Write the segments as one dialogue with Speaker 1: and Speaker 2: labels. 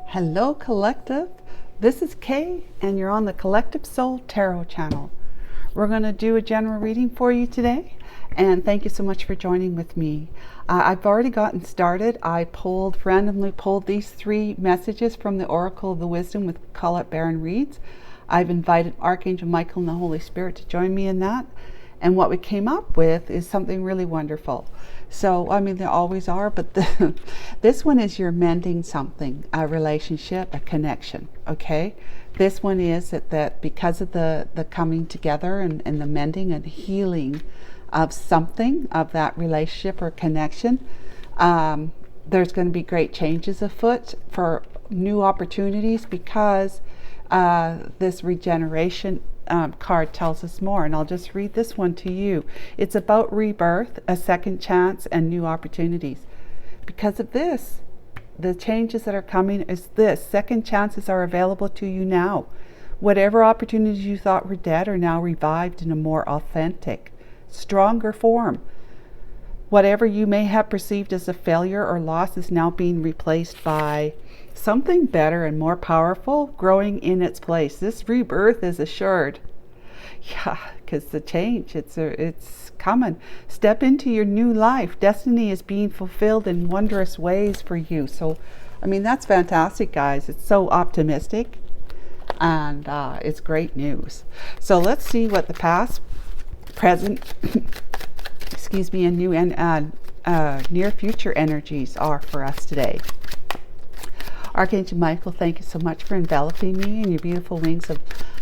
Speaker 1: Hello Collective, this is Kay and you're on the Collective Soul Tarot channel. We're going to do a general reading for you today, and thank you so much for joining with me. I've already gotten started. I randomly pulled these 3 messages from the Oracle of the Wisdom with Colette Baron Reads. I've invited Archangel Michael and the Holy Spirit to join me in that. And what we came up with is something really wonderful. So, I mean, there always are, but this one is you're mending something, a relationship, a connection, okay? This one is that because of the coming together and the mending and healing of something, of that relationship or connection, there's going to be great changes afoot for new opportunities because this regeneration card tells us more, and I'll just read this one to you. It's about rebirth, a second chance, and new opportunities. Because of this, the changes that are coming is this: second chances are available to you now. Whatever opportunities you thought were dead are now revived in a more authentic, stronger form. Whatever you may have perceived as a failure or loss is now being replaced by something better and more powerful growing in its place. This rebirth is assured. Yeah, because the change, it's coming. Step into your new life. Destiny is being fulfilled in wondrous ways for you. So, I mean, that's fantastic, guys. It's so optimistic, and it's great news. So let's see what the past, present, excuse me, and new and near future energies are for us today. Archangel Michael, thank you so much for enveloping me in your beautiful wings of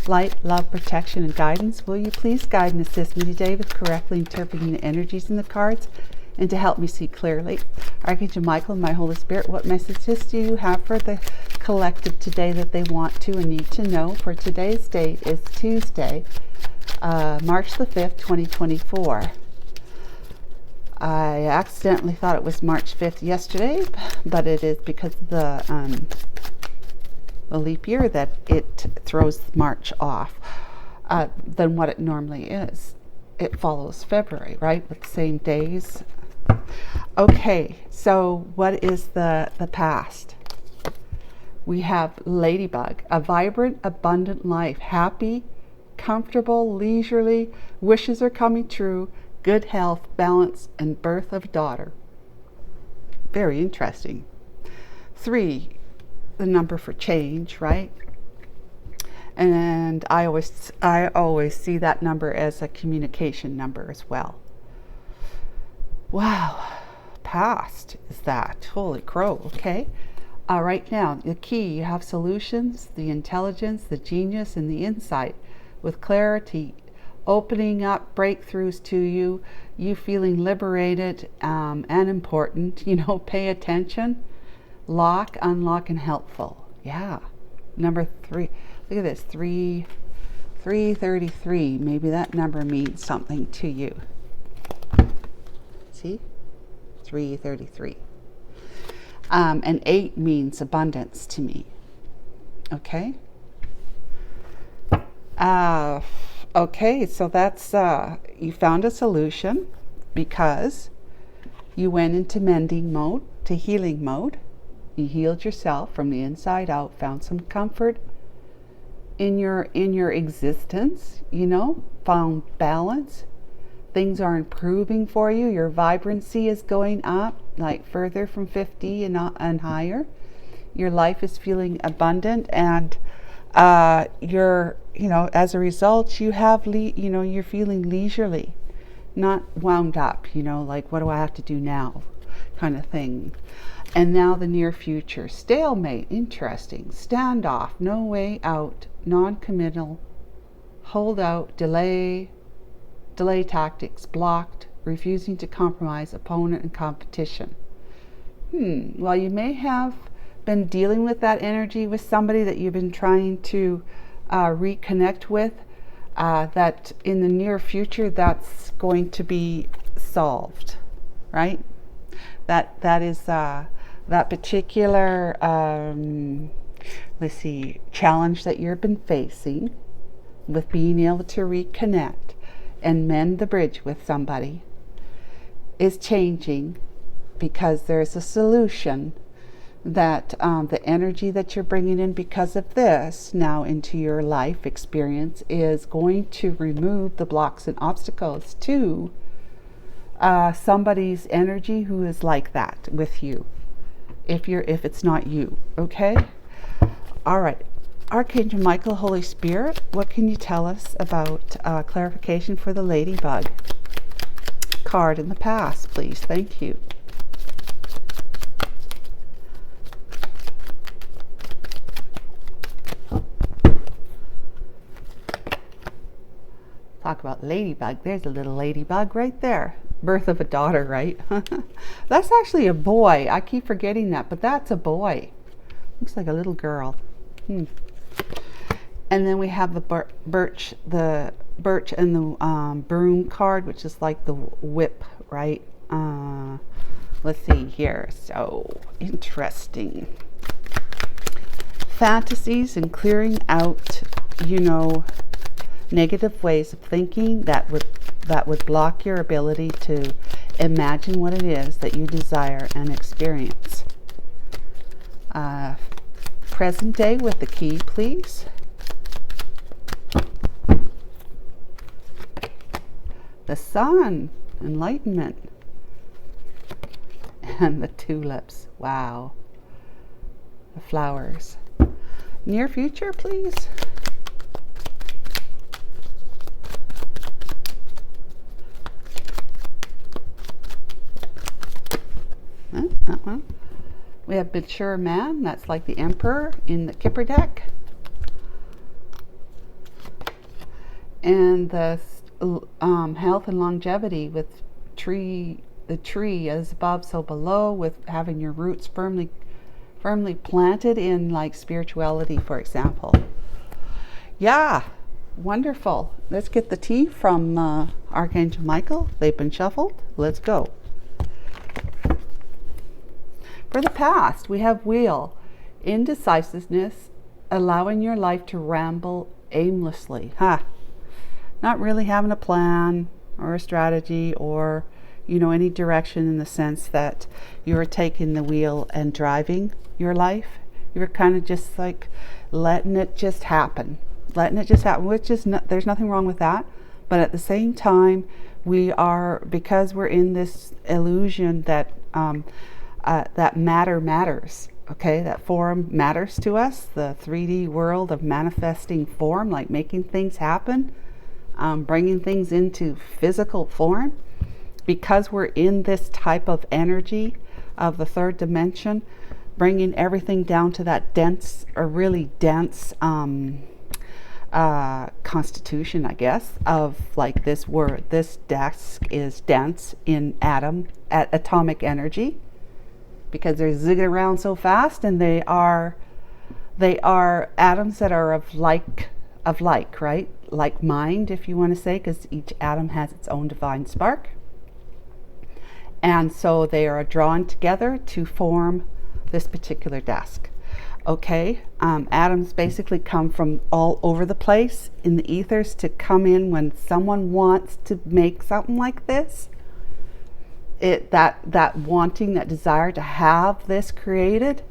Speaker 1: light, love, protection, and guidance. Will you please guide and assist me today with correctly interpreting the energies in the cards and to help me see clearly? Archangel Michael and my Holy Spirit, what messages do you have for the collective today that they want to and need to know? For today's date is Tuesday, March the 5th, 2024. I accidentally thought it was March 5th yesterday, but it is because of the leap year that it throws March off than what it normally is. It follows February, right, with the same days. Okay, so what is the past? We have Ladybug, a vibrant, abundant life, happy, comfortable, leisurely, wishes are coming true, good health, balance, and birth of daughter. Very interesting. 3, the number for change, right? And I always see that number as a communication number as well. Wow, past is that. Holy crow, okay. Right now, the key, you have solutions, the intelligence, the genius, and the insight with clarity, opening up breakthroughs to you, you feeling liberated and important. You know, pay attention, lock, unlock, and helpful. Yeah. Number 3, look at this, 333. Maybe that number means something to you. See, 333. And 8 means abundance to me. Okay. Okay, so that's, you found a solution because you went into mending mode, to healing mode. You healed yourself from the inside out, found some comfort in your existence, you know, found balance. Things are improving for you. Your vibrancy is going up, like further from 50 and higher. Your life is feeling abundant, and you're, you know, as a result, you have, you're feeling leisurely, not wound up, you know, like, what do I have to do now, kind of thing. And now the near future, stalemate, interesting, standoff, no way out, non-committal, hold out, delay tactics, blocked, refusing to compromise, opponent and competition. Well, you may have been dealing with that energy with somebody that you've been trying to reconnect with, that in the near future that's going to be solved, right? That is that particular let's see, challenge that you've been facing with being able to reconnect and mend the bridge with somebody is changing, because there's a solution that the energy that you're bringing in because of this now into your life experience is going to remove the blocks and obstacles to somebody's energy who is like that with you, if it's not you. Okay, all right. Archangel Michael, Holy Spirit, what can you tell us about clarification for the ladybug card in the past, please? Thank you. Talk about ladybug. There's a little ladybug right there. Birth of a daughter, right? That's actually a boy. I keep forgetting that, but that's a boy. Looks like a little girl. And then we have the birch and the broom card, which is like the whip, right? Let's see here. So interesting. Fantasies and clearing out, negative ways of thinking that would block your ability to imagine what it is that you desire and experience. Present day with the key, please. The sun, enlightenment, and the tulips. Wow. The flowers. Near future, please. That one. We have mature man. That's like the emperor in the Kipper deck. And the health and longevity with the tree as above, so below, with having your roots firmly planted in like spirituality, for example. Yeah, wonderful. Let's get the tea from Archangel Michael. They've been shuffled. Let's go. For the past, we have wheel, indecisiveness, allowing your life to ramble aimlessly. Not really having a plan or a strategy or, any direction, in the sense that you're taking the wheel and driving your life. You're kind of just like letting it just happen, which is there's nothing wrong with that. But at the same time, because we're in this illusion that that matter matters, okay? That form matters to us, the 3D world of manifesting form, like making things happen, bringing things into physical form. Because we're in this type of energy of the third dimension, bringing everything down to that dense, or really dense constitution, I guess, of like this word. This desk is dense in atomic energy, because they're zigging around so fast, and they are atoms that are of like, right? Like mind, if you want to say, because each atom has its own divine spark. And so they are drawn together to form this particular desk. Okay, atoms basically come from all over the place in the ethers to come in when someone wants to make something like this. That wanting, that desire to have this created,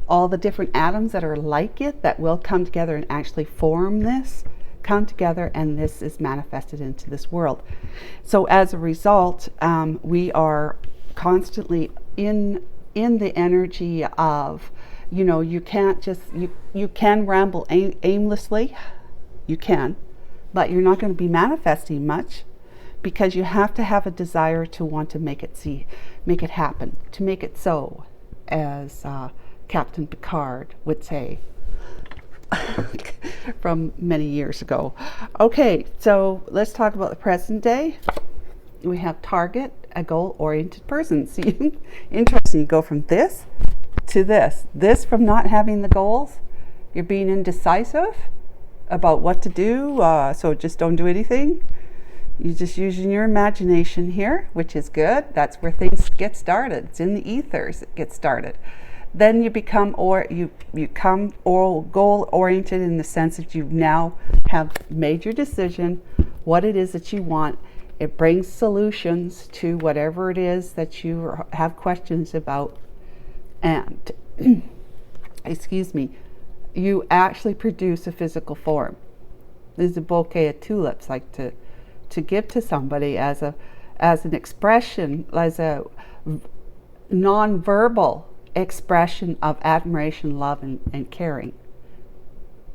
Speaker 1: all the different atoms that are like it that will come together and actually form this, come together, and this is manifested into this world. So as a result, we are constantly in the energy of, you can't just, you can ramble aimlessly, you can, but you're not going to be manifesting much, because you have to have a desire to want to make it happen, to make it so, as Captain Picard would say from many years ago. Okay, so let's talk about the present day. We have target, a goal-oriented person. See, interesting, you go from this to this. This from not having the goals, you're being indecisive about what to do, so just don't do anything. You're just using your imagination here, which is good. That's where things get started. It's in the ethers it gets started. Then you become goal oriented, in the sense that you now have made your decision, what it is that you want. It brings solutions to whatever it is that you have questions about, and excuse me, you actually produce a physical form. There's a bouquet of tulips, like to give to somebody as an expression, as a non-verbal expression of admiration, love, and caring.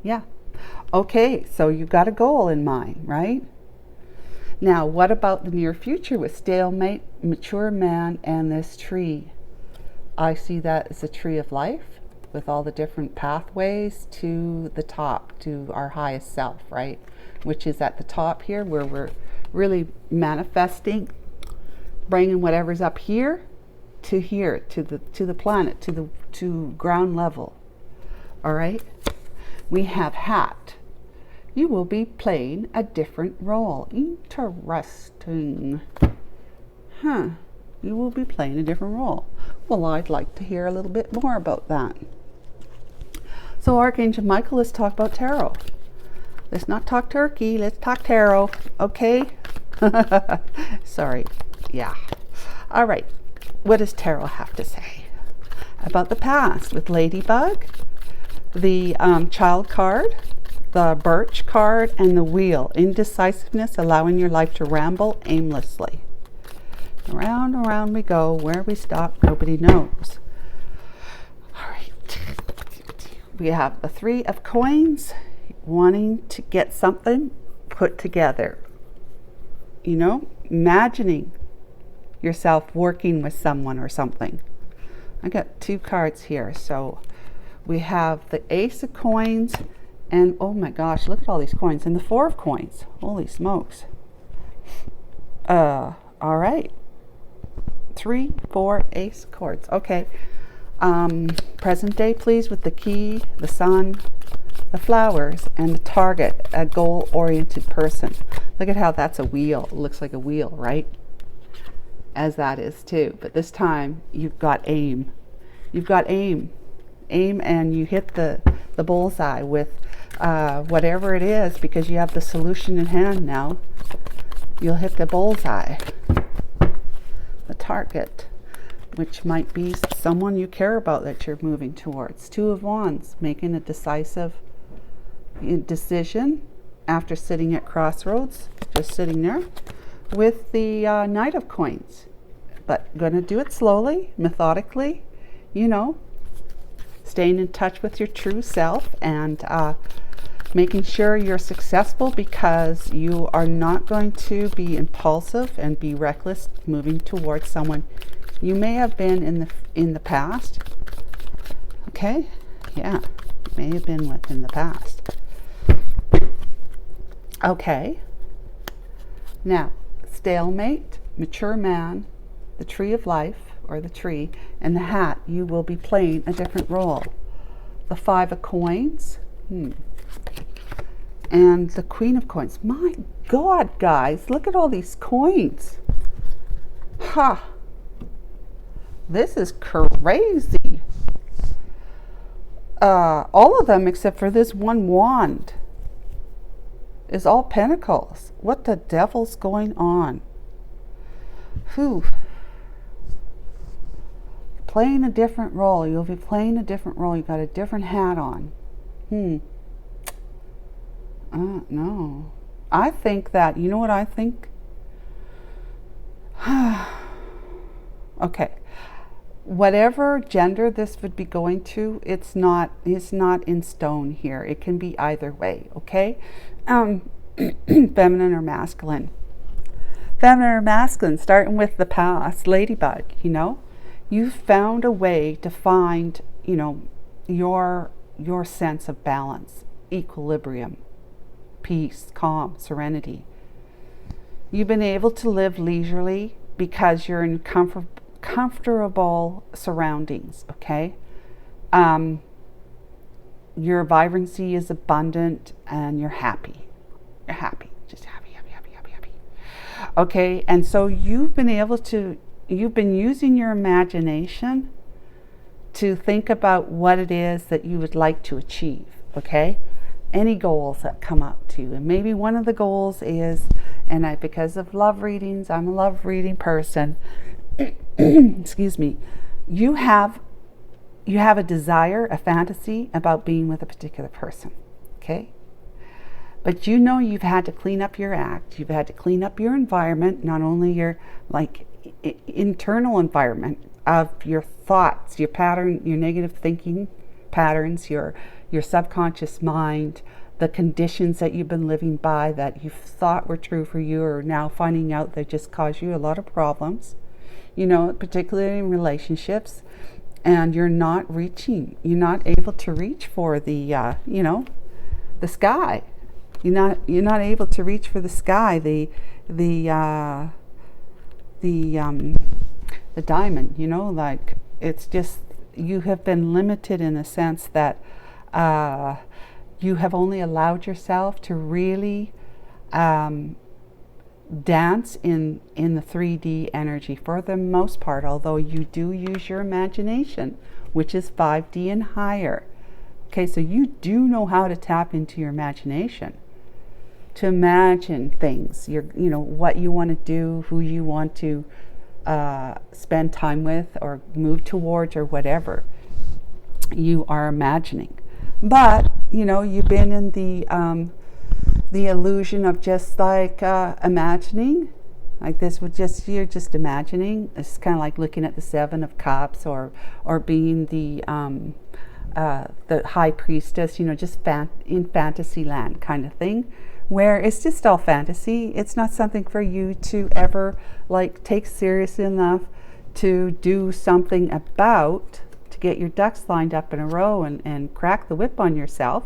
Speaker 1: Yeah. Okay, so you've got a goal in mind, right? Now, what about the near future with stalemate, mature man, and this tree? I see that as a tree of life with all the different pathways to the top, to our highest self, right? Which is at the top here, where we're really manifesting, bringing whatever's up here, to the planet, to ground level. All right? We have hat. You will be playing a different role. Interesting. Huh. You will be playing a different role. Well, I'd like to hear a little bit more about that. So Archangel Michael, let's talk about tarot. Let's not talk turkey, let's talk tarot, okay? Sorry. Yeah. All right. What does tarot have to say about the past with Ladybug, the Child card, the Birch card, and the Wheel? Indecisiveness, allowing your life to ramble aimlessly. Around and around we go. Where we stop, nobody knows. All right. We have the Three of Coins, wanting to get something put together. You know, imagining yourself working with someone or something. I got two cards here. So we have the Ace of Coins, and oh my gosh, look at all these coins, and the Four of Coins. Holy smokes. All right. 3, 4, Ace of Swords. Okay. Present day, please, with the key, the sun, the flowers, and the target, a goal-oriented person. Look at how that's a wheel. It looks like a wheel, right? As that is too. But this time, you've got aim. You've got aim. Aim, and you hit the bullseye with whatever it is, because you have the solution in hand now. You'll hit the bullseye. The target, which might be someone you care about that you're moving towards. Two of Wands, making a decisive decision after sitting at crossroads, just sitting there, with the Knight of Coins. But going to do it slowly, methodically, you know, staying in touch with your true self, and making sure you're successful, because you are not going to be impulsive and be reckless moving towards someone you may have been in the past. Okay? Yeah, may have been with in the past. Okay. Now, stalemate, mature man, the Tree of Life, or the tree, and the hat. You will be playing a different role. The Five of Coins. And the Queen of Coins. My God, guys, look at all these coins. Ha! This is crazy. All of them except for this one wand is all pentacles. What the devil's going on? Whew. Playing a different role. You'll be playing a different role. You got a different hat on. No. I think that, you know what I think? Okay. Whatever gender this would be going to, it's not in stone here. It can be either way, okay? Feminine or masculine. Feminine or masculine, starting with the past, Ladybug, you know? You found a way to find, you know, your sense of balance, equilibrium, peace, calm, serenity. You've been able to live leisurely because you're in comfortable surroundings, okay? Your vibrancy is abundant, and you're happy. You're happy, just happy. Okay, and so you've been using your imagination to think about what it is that you would like to achieve, okay? Any goals that come up to you. And maybe one of the goals is, and because of love readings, I'm a love reading person, excuse me, you you have a desire, a fantasy about being with a particular person, okay? But you know you've had to clean up your act. You've had to clean up your environment, not only your like internal environment of your thoughts, your pattern, your negative thinking patterns, your subconscious mind, the conditions that you've been living by that you thought were true for you are now finding out they just cause you a lot of problems, you know, particularly in relationships. And you're not able to reach for the, you know, the sky. You're not able to reach for the sky, the diamond, you know, like it's just, you have been limited in the sense that you have only allowed yourself to really dance in the 3D energy for the most part, although you do use your imagination, which is 5D and higher. Okay, so you do know how to tap into your imagination, to imagine things, you know, what you want to do, who you want to spend time with or move towards or whatever you are imagining. But, you know, you've been in the illusion of just like imagining, like this would just, you're just imagining. It's kind of like looking at the Seven of Cups or being the high priestess, you know, just in fantasy land kind of thing, where it's just all fantasy. It's not something for you to ever like take seriously enough to do something about, to get your ducks lined up in a row and crack the whip on yourself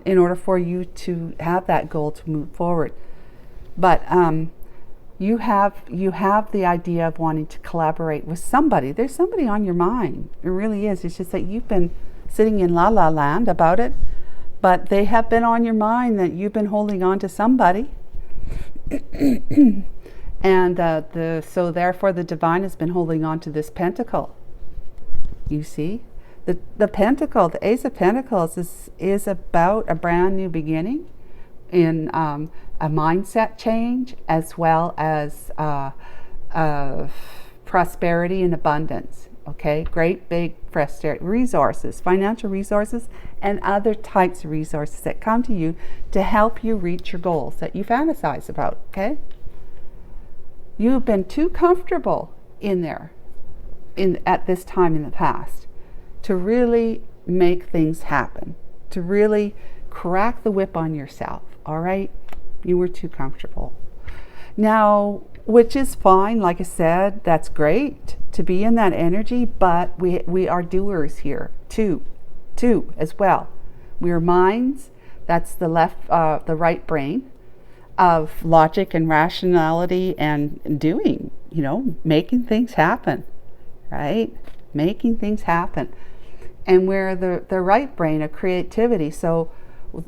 Speaker 1: in order for you to have that goal to move forward. But you have the idea of wanting to collaborate with somebody. There's somebody on your mind. It really is. It's just that you've been sitting in la la land about it, but they have been on your mind, that you've been holding on to somebody. And so therefore the divine has been holding on to this pentacle. You see, the pentacle, the Ace of Pentacles is about a brand new beginning in a mindset change, as well as prosperity and abundance. Okay, great big resources, financial resources, and other types of resources that come to you to help you reach your goals that you fantasize about. Okay, you've been too comfortable in there at this time in the past to really make things happen, to really crack the whip on yourself. All right, you were too comfortable. Now, which is fine, like I said, that's great to be in that energy, but we are doers here too as well. We are minds. That's the right brain of logic and rationality and doing, you know, making things happen, right? Making things happen. And we're the right brain of creativity. So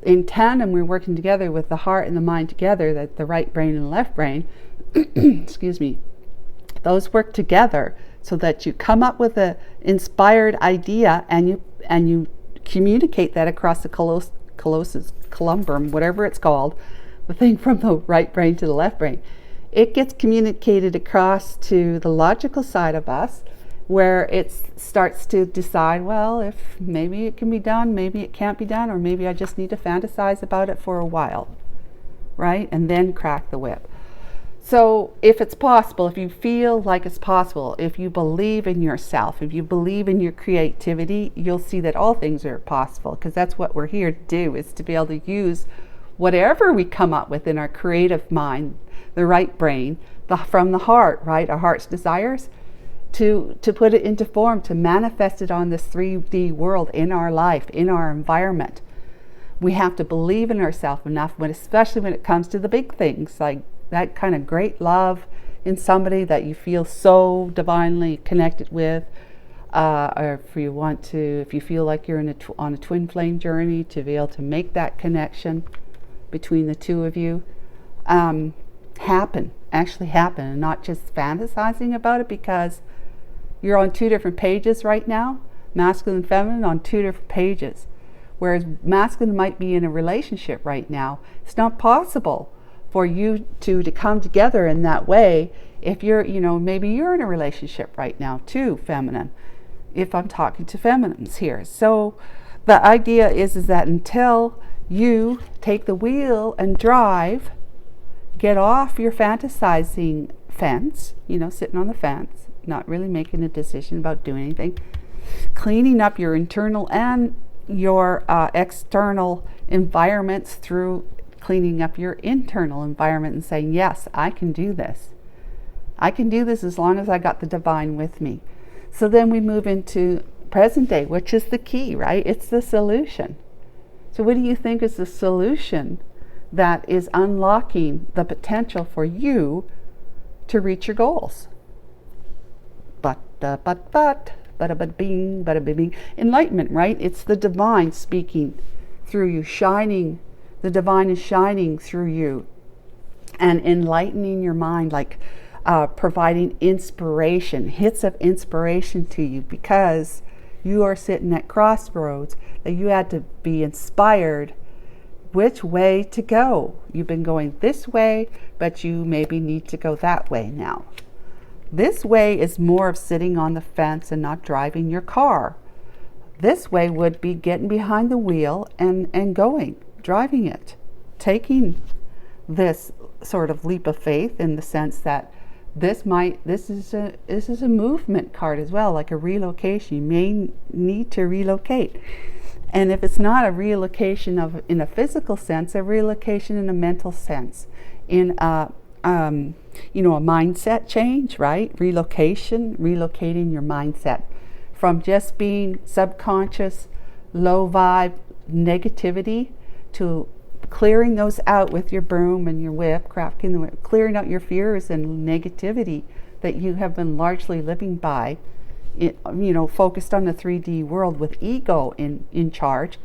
Speaker 1: in tandem, we're working together with the heart and the mind together, that the right brain and the left brain, excuse me, those work together so that you come up with an inspired idea and you communicate that across the columbum, whatever it's called, the thing from the right brain to the left brain. It gets communicated across to the logical side of us, where it starts to decide, well, if maybe it can be done, maybe it can't be done, or maybe I just need to fantasize about it for a while, right? And then crack the whip. So if it's possible, if you feel like it's possible, if you believe in yourself, if you believe in your creativity, you'll see that all things are possible, because that's what we're here to do, is to be able to use whatever we come up with in our creative mind, the right brain, from the heart, right? Our heart's desires, to put it into form, to manifest it on this 3D world in our life, in our environment. We have to believe in ourselves enough, especially when it comes to the big things, like that kind of great love in somebody that you feel so divinely connected with, or if you feel like you're on a twin flame journey, to be able to make that connection between the two of you actually happen, and not just fantasizing about it, because you're on two different pages right now, masculine and feminine, on two different pages. Whereas masculine might be in a relationship right now. It's not possible for you to come together in that way if you're, maybe you're in a relationship right now too, feminine. if I'm talking to feminines here. So the idea is that until you take the wheel and drive, get off your fantasizing fence, sitting on the fence, not really making a decision about doing anything, cleaning up your internal and your external environments through cleaning up your internal environment and saying, yes, I can do this. I can do this as long as I got the divine with me. So then we move into present day, which is the key, right? It's the solution. So what do you think is the solution that is unlocking the potential for you to reach your goals? Bada bing. Enlightenment, right? It's the divine speaking through you, shining. The divine is shining through you and enlightening your mind, like providing inspiration, hits of inspiration to you, because you are sitting at crossroads that you had to be inspired which way to go. You've been going this way, but you maybe need to go that way now. This way is more of sitting on the fence and not driving your car. This way would be getting behind the wheel and going, driving it, taking this sort of leap of faith, in the sense that this is a movement card as well, like a relocation. You may need to relocate. And if it's not a relocation in a physical sense, a relocation in a mental sense, in a mindset change, right? Relocating your mindset from just being subconscious, low vibe, negativity, to clearing those out with your broom and your whip, crafting the whip, clearing out your fears and negativity that you have been largely living by, focused on the 3D world with ego in charge,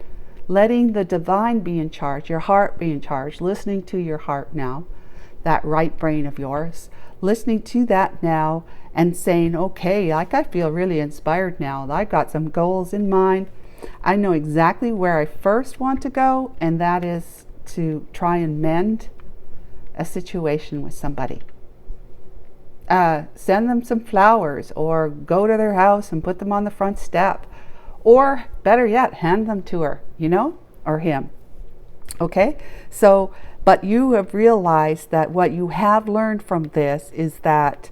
Speaker 1: letting the divine be in charge, your heart be in charge, listening to your heart now, that right brain of yours, listening to that now and saying, okay, I feel really inspired now. I've got some goals in mind. I know exactly where I first want to go, and that is to try and mend a situation with somebody. Send them some flowers, or go to their house and put them on the front step, or better yet, hand them to her, or him. Okay? So, but you have realized that what you have learned from this is that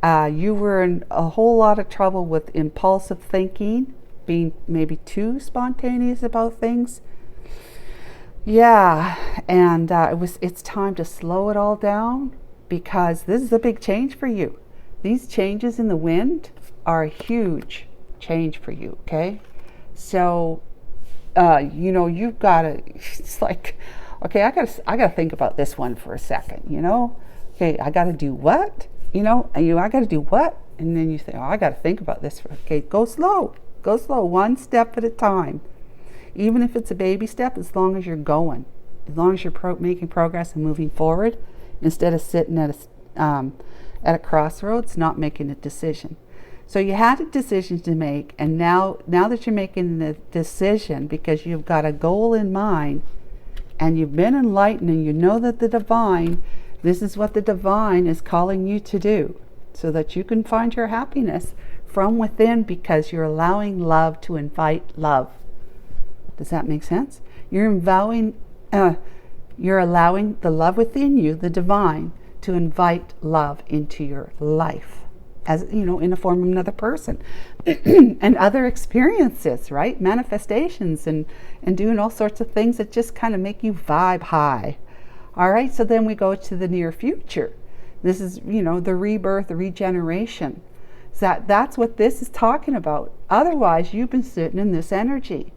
Speaker 1: you were in a whole lot of trouble with impulsive thinking, being maybe too spontaneous about things. Yeah, and it's time to slow it all down, because this is a big change for you. These changes in the wind are a huge change for you, okay? So, you've got to, it's like, okay, I gotta think about this one for a second, Okay, I gotta do what? I gotta do what? And then you say, oh, I gotta think about this okay, go slow, one step at a time. Even if it's a baby step, as long as you're going, as long as you're making progress and moving forward, instead of sitting at a crossroads, not making a decision. So you had a decision to make, and now that you're making the decision because you've got a goal in mind, and you've been enlightened, and you know that this is what the divine is calling you to do, so that you can find your happiness from within, because you're allowing love to invite love. Does that make sense? You're allowing the love within you, the divine, to invite love into your life, as in the form of another person and other experiences, right? Manifestations and doing all sorts of things that just kind of make you vibe high. All right, so then we go to the near future. This is, the rebirth, the regeneration. That's what this is talking about. Otherwise, you've been sitting in this energy,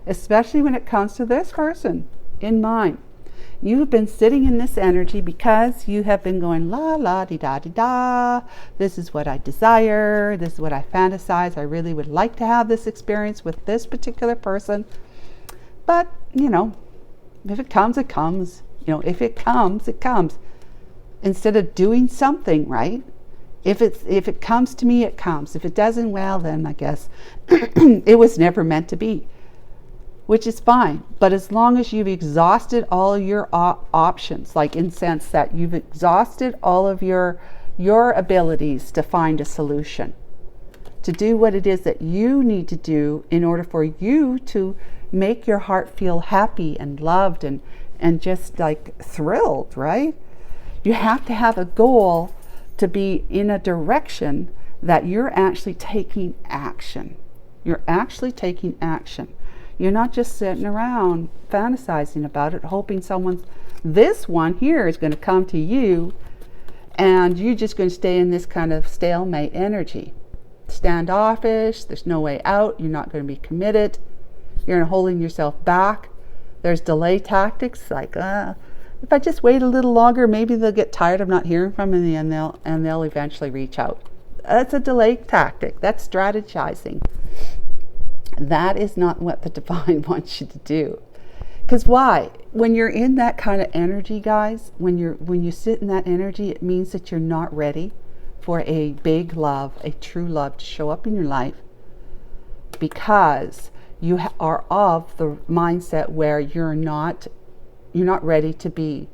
Speaker 1: especially when it comes to this person in mind. You've been sitting in this energy because you have been going la la di da di da. This is what I desire. This is what I fantasize. I really would like to have this experience with this particular person. But, if it comes, it comes. If it comes, it comes. Instead of doing something, right? If it comes to me, it comes. If it doesn't, well, then I guess it was never meant to be. Which is fine, but as long as you've exhausted all your options, like in sense that you've exhausted all of your abilities to find a solution, to do what it is that you need to do in order for you to make your heart feel happy and loved and just like thrilled, right? You have to have a goal to be in a direction that you're actually taking action. You're actually taking action. You're not just sitting around fantasizing about it, hoping this one here is going to come to you, and you're just going to stay in this kind of stalemate energy. Standoffish, there's no way out, you're not going to be committed, you're holding yourself back. There's delay tactics like, if I just wait a little longer, maybe they'll get tired of not hearing from me and they'll eventually reach out. That's a delay tactic. That's strategizing. That is not what the divine wants you to do. Because why? When you're in that kind of energy, guys, when you sit in that energy, it means that you're not ready for a big love, a true love to show up in your life, because you are of the mindset where you're not ready to be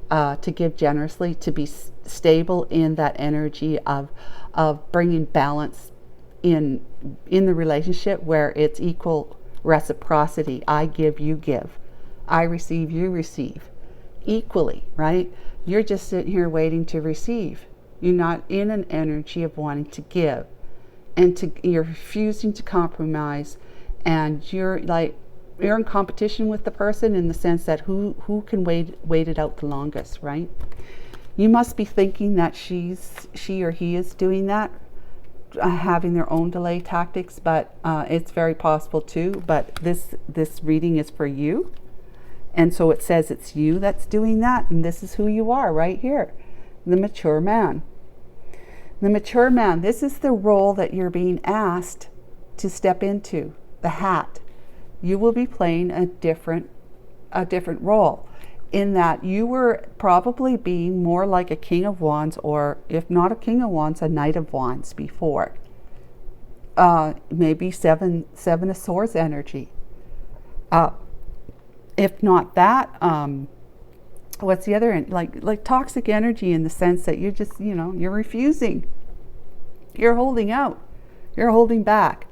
Speaker 1: to give generously, to be stable in that energy of bringing balance in the relationship where it's equal reciprocity. I give, you give. I receive, you receive equally, right? You're just sitting here waiting to receive. You're not in an energy of wanting to give, and you're refusing to compromise, and you're in competition with the person in the sense that who can wait it out the longest, right? You must be thinking that she or he is doing that, having their own delay tactics, but it's very possible too. But this reading is for you, and so it says it's you that's doing that, and this is who you are right here, the mature man. The mature man, this is the role that you're being asked to step into, the hat. You will be playing a different role, in that you were probably being more like a King of Wands, or if not a King of Wands, a Knight of Wands before. Maybe seven of Swords energy. If not that, what's the other end? Like toxic energy, in the sense that you're just, you're refusing. You're holding out. You're holding back.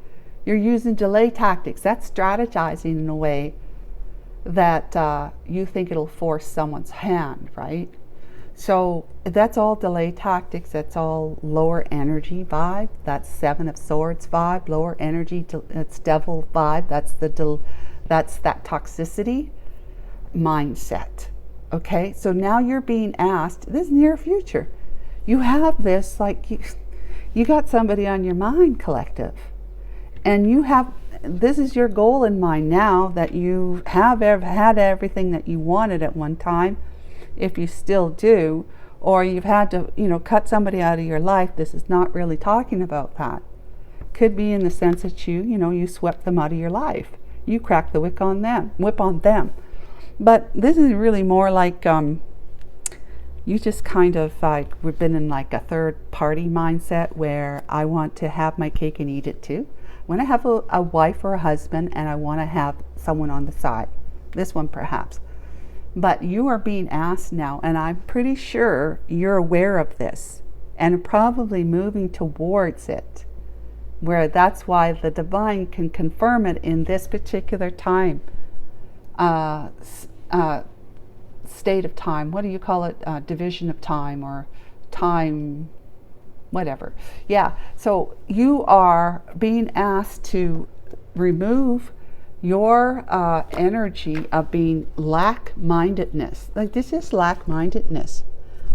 Speaker 1: You're using delay tactics. That's strategizing in a way that you think it'll force someone's hand, right? So that's all delay tactics. That's all lower energy vibe. That's Seven of Swords vibe, lower energy. It's devil vibe. That's that toxicity mindset. Okay, so now you're being asked, this near future, you have this, you got somebody on your mind, collective, and this is your goal in mind now, that you have had everything that you wanted at one time, if you still do, or you've had to, cut somebody out of your life. This is not really talking about that. Could be in the sense that you swept them out of your life. You cracked the whip on them. But this is really more like you just kind of we've been in like a third party mindset, where I want to have my cake and eat it too. When I have a wife or a husband, and I want to have someone on the side, this one perhaps. But you are being asked now, and I'm pretty sure you're aware of this and probably moving towards it, where that's why the divine can confirm it in this particular time. State of time, what do you call it? Division of time, or time, whatever. Yeah, so you are being asked to remove your energy of being lack-mindedness. This is lack-mindedness.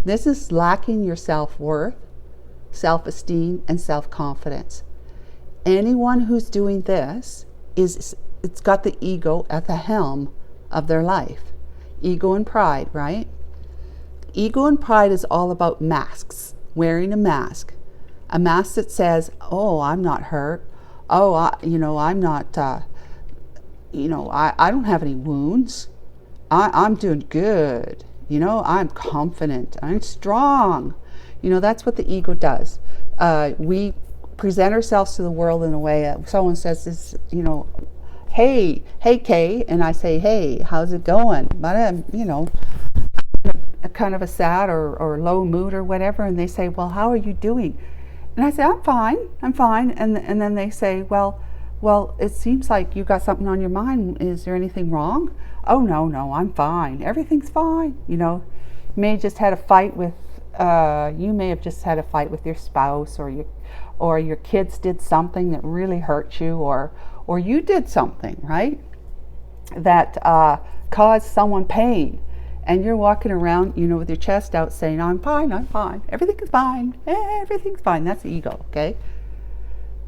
Speaker 1: This is lacking your self-worth, self-esteem, and self-confidence. Anyone who's doing this it's got the ego at the helm of their life. Ego and pride, right? Ego and pride is all about masks. Wearing a mask that says, "Oh, I'm not hurt. Oh, I'm not. I don't have any wounds. I'm doing good. I'm confident. I'm strong." That's what the ego does. We present ourselves to the world in a way that someone says this, hey Kay, and I say, hey, how's it going? But I'm, a kind of a sad or low mood or whatever, and they say, well, how are you doing? And I say, I'm fine. And then they say, well, it seems like you got something on your mind. Is there anything wrong? Oh, no, I'm fine. Everything's fine. You know, you may have just had a fight with your spouse, or your kids did something that really hurt you, or you did something, right, that caused someone pain. And you're walking around, you know, with your chest out saying, I'm fine. Everything's fine. That's the ego, okay?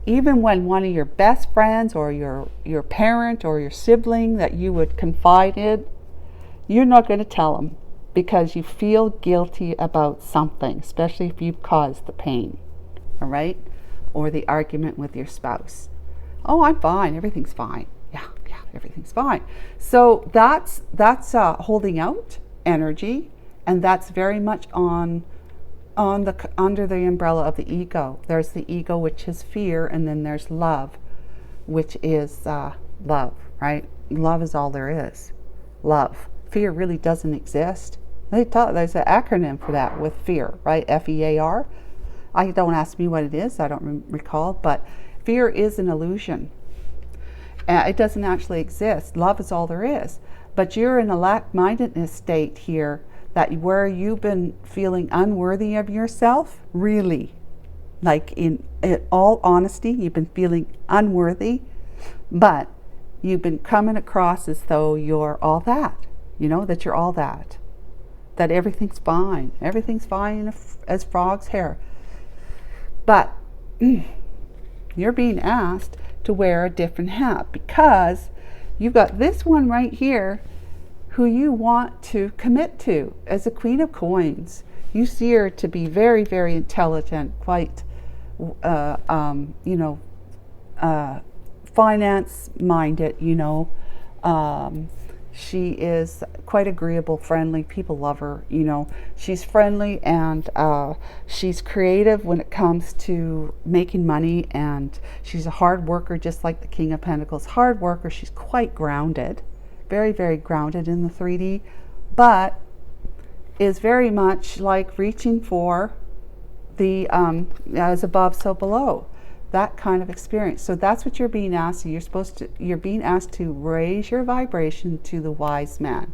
Speaker 1: Even when one of your best friends or your parent or your sibling that you would confide in, you're not going to tell them because you feel guilty about something, especially if you've caused the pain, all right? Or the argument with your spouse. Oh, I'm fine. Everything's fine. Yeah, everything's fine. So that's holding out energy, and that's very much under the umbrella of the ego. There's the ego, which is fear, and then there's love, which is love, right? Love is all there is. Love. Fear really doesn't exist. There's an acronym for that with fear, right? FEAR. Don't ask me what it is. I don't recall, but fear is an illusion. It doesn't actually exist. Love is all there is. But you're in a lack-mindedness state here, that where you've been feeling unworthy of yourself, really, like in all honesty, you've been feeling unworthy, but you've been coming across as though you're all that, you know, that you're all that everything's fine as frog's hair. But you're being asked to wear a different hat, because you've got this one right here who you want to commit to as a Queen of Coins. You see her to be very, very intelligent, quite, finance-minded, you know. She is quite agreeable, friendly. People love her, you know. She's friendly, and she's creative when it comes to making money, and she's a hard worker, just like the King of Pentacles. Hard worker. She's quite grounded, very, very grounded in the 3D, but is very much like reaching for the as above, so below. That kind of experience. So that's what you're being asked. You're being asked to raise your vibration to the wise man,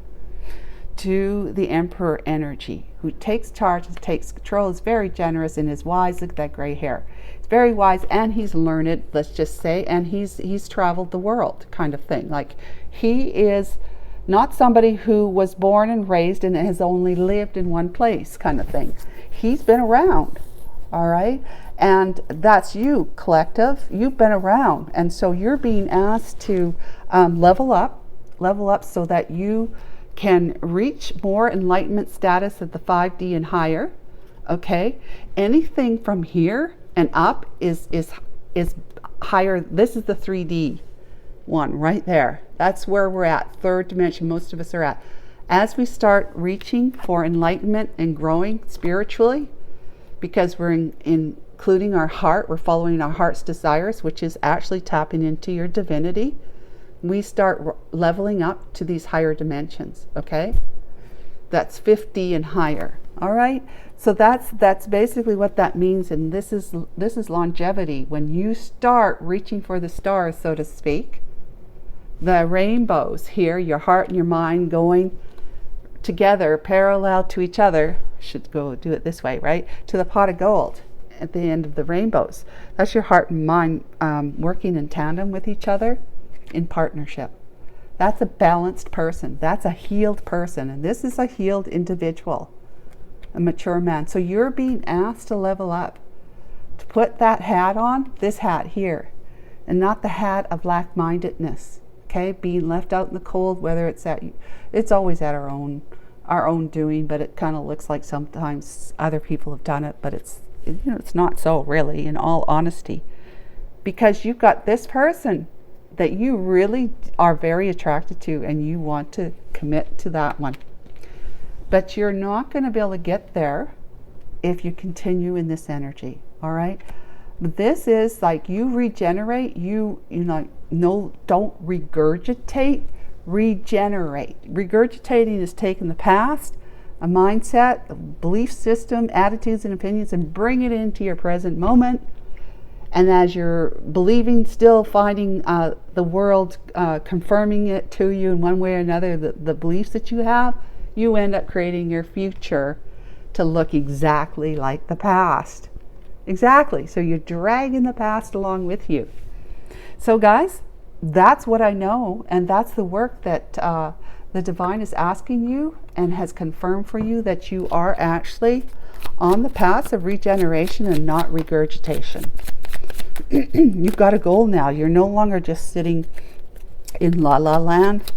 Speaker 1: to the emperor energy, who takes charge and takes control, is very generous and is wise. Look at that gray hair. He's very wise, and he's learned, let's just say, and he's traveled the world, kind of thing. Like, he is not somebody who was born and raised and has only lived in one place, kind of thing. He's been around, all right? And that's you, collective. You've been around. And so you're being asked to level up so that you can reach more enlightenment status at the 5D and higher. Okay? Anything from here and up is higher. This is the 3D one right there. That's where we're at. Third dimension, most of us are at. As we start reaching for enlightenment and growing spiritually, because we're including our heart, we're following our heart's desires, which is actually tapping into your divinity, we start leveling up to these higher dimensions, okay? That's 50 and higher, all right? So that's basically what that means, and this is longevity. When you start reaching for the stars, so to speak, the rainbows here, your heart and your mind going together, parallel to each other, should go do it this way, right? To the pot of gold at the end of the rainbows. That's your heart and mind working in tandem with each other in partnership. That's a balanced person. That's a healed person. And this is a healed individual, a mature man. So you're being asked to level up, to put that hat on, this hat here, and not the hat of lack-mindedness. Okay, being left out in the cold, whether it's always at our own doing, but it kind of looks like sometimes other people have done it, but it's not so, really, in all honesty, because you've got this person that you really are very attracted to, and you want to commit to that one, but you're not going to be able to get there if you continue in this energy. All right, this is like you regenerate. Don't regurgitate, regenerate. Regurgitating is taking the past, a mindset, a belief system, attitudes and opinions, and bring it into your present moment. And as you're believing, still finding the world confirming it to you in one way or another, the beliefs that you have, you end up creating your future to look exactly like the past. Exactly. So you're dragging the past along with you. So guys, that's what I know, and that's the work that the divine is asking you and has confirmed for you, that you are actually on the path of regeneration and not regurgitation. You've got a goal now. You're no longer just sitting in la la land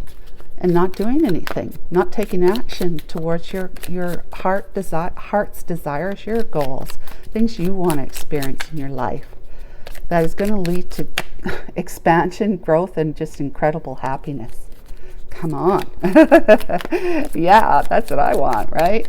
Speaker 1: and not doing anything, not taking action towards your heart's desires, your goals, things you want to experience in your life. That is going to lead to expansion, growth, and just incredible happiness. Come on. Yeah, that's what I want, right?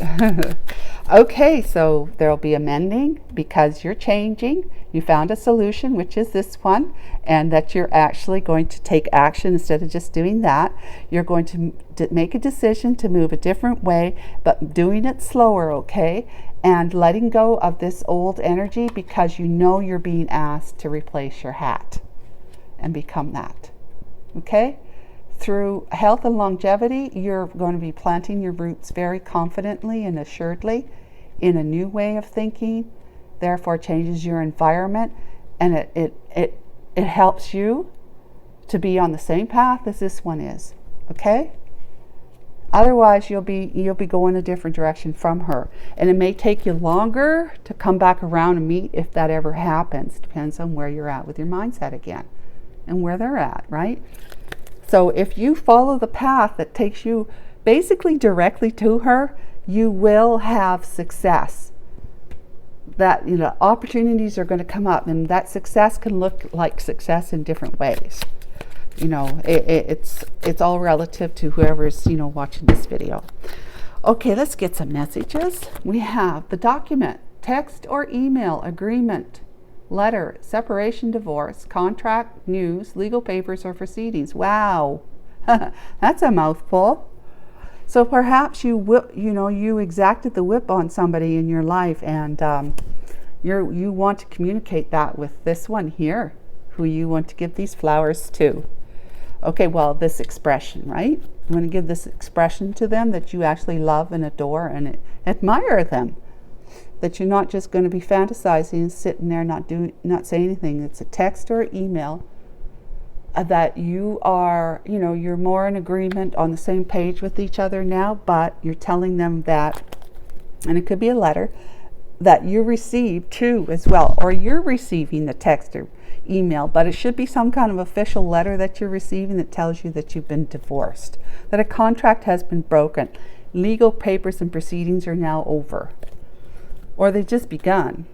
Speaker 1: Okay, so there'll be a mending because you're changing. You found a solution, which is this one, and that you're actually going to take action instead of just doing that. You're going to make a decision to move a different way, but doing it slower, okay? And letting go of this old energy, because you know you're being asked to replace your hat and become that, okay? Through health and longevity, you're going to be planting your roots very confidently and assuredly in a new way of thinking. Therefore, changes your environment, and it helps you to be on the same path as this one is. Okay? Otherwise, you'll be going a different direction from her, and it may take you longer to come back around and meet, if that ever happens. Depends on where you're at with your mindset again, and where they're at, right? So if you follow the path that takes you basically directly to her, you will have success. That, opportunities are going to come up, and that success can look like success in different ways. It's all relative to whoever's, watching this video. Okay, let's get some messages. We have the document, text or email, agreement, letter, separation, divorce, contract, news, legal papers, or proceedings. Wow, that's a mouthful. So perhaps you exacted the whip on somebody in your life, and you want to communicate that with this one here, who you want to give these flowers to. Okay, well, this expression, right? You want to give this expression to them that you actually love and adore and admire them. That you're not just going to be fantasizing and sitting there not saying anything. It's a text or email that you are, you're more in agreement, on the same page with each other now, but you're telling them that, and it could be a letter, that you received too as well, or you're receiving the text or email, but it should be some kind of official letter that you're receiving that tells you that you've been divorced, that a contract has been broken, legal papers and proceedings are now over. Or they've just begun.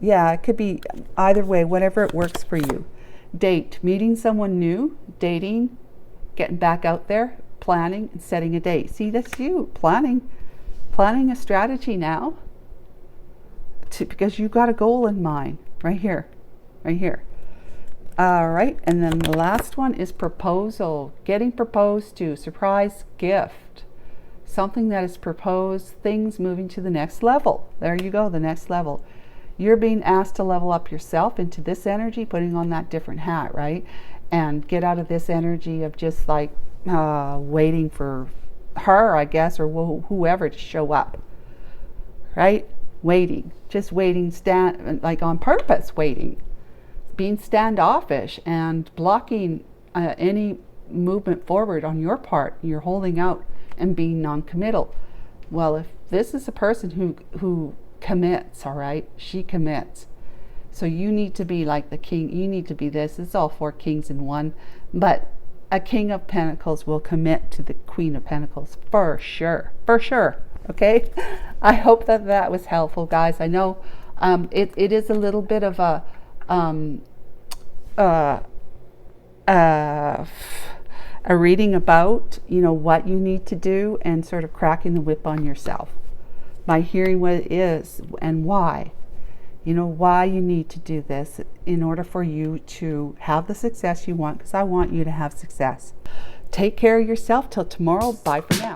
Speaker 1: Yeah, it could be either way, whatever it works for you. Date, meeting someone new, dating, getting back out there, planning and setting a date. See, that's you, planning a strategy now, because you've got a goal in mind, right here. All right, and then the last one is proposal, getting proposed to, surprise gift. Something that is proposed, things moving to the next level. There you go, the next level. You're being asked to level up yourself into this energy, putting on that different hat, right? And get out of this energy of just like waiting for her, I guess, or whoever to show up, right? Waiting, just waiting, like on purpose waiting. Being standoffish and blocking any movement forward on your part. You're holding out and being non-committal. Well, if this is a person who commits, all right, she commits. So you need to be like the king. You need to be this. It's all 4 kings in one. But a king of pentacles will commit to the queen of pentacles for sure. For sure. Okay? I hope that was helpful, guys. I know it is a little bit of a reading about, what you need to do, and sort of cracking the whip on yourself by hearing what it is and why. Why you need to do this in order for you to have the success you want, because I want you to have success. Take care of yourself till tomorrow. Bye for now.